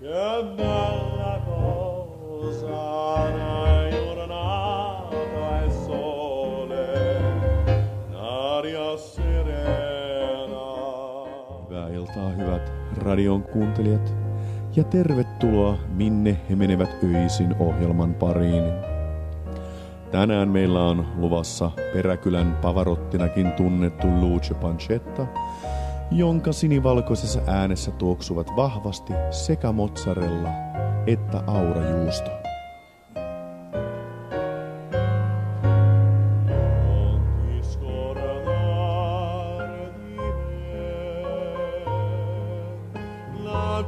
Dalla cosa una giornata e sole, aria serena. Hyvää iltaa, hyvät radion kuuntelijat, ja tervetuloa Minne he menevät öisin -ohjelman pariin. Tänään meillä on luvassa Peräkylän Pavarottinakin tunnettu Lucio Pancetta, jonka sinivalkoisessa äänessä tuoksuvat vahvasti sekä mozzarella että aurajuusto. La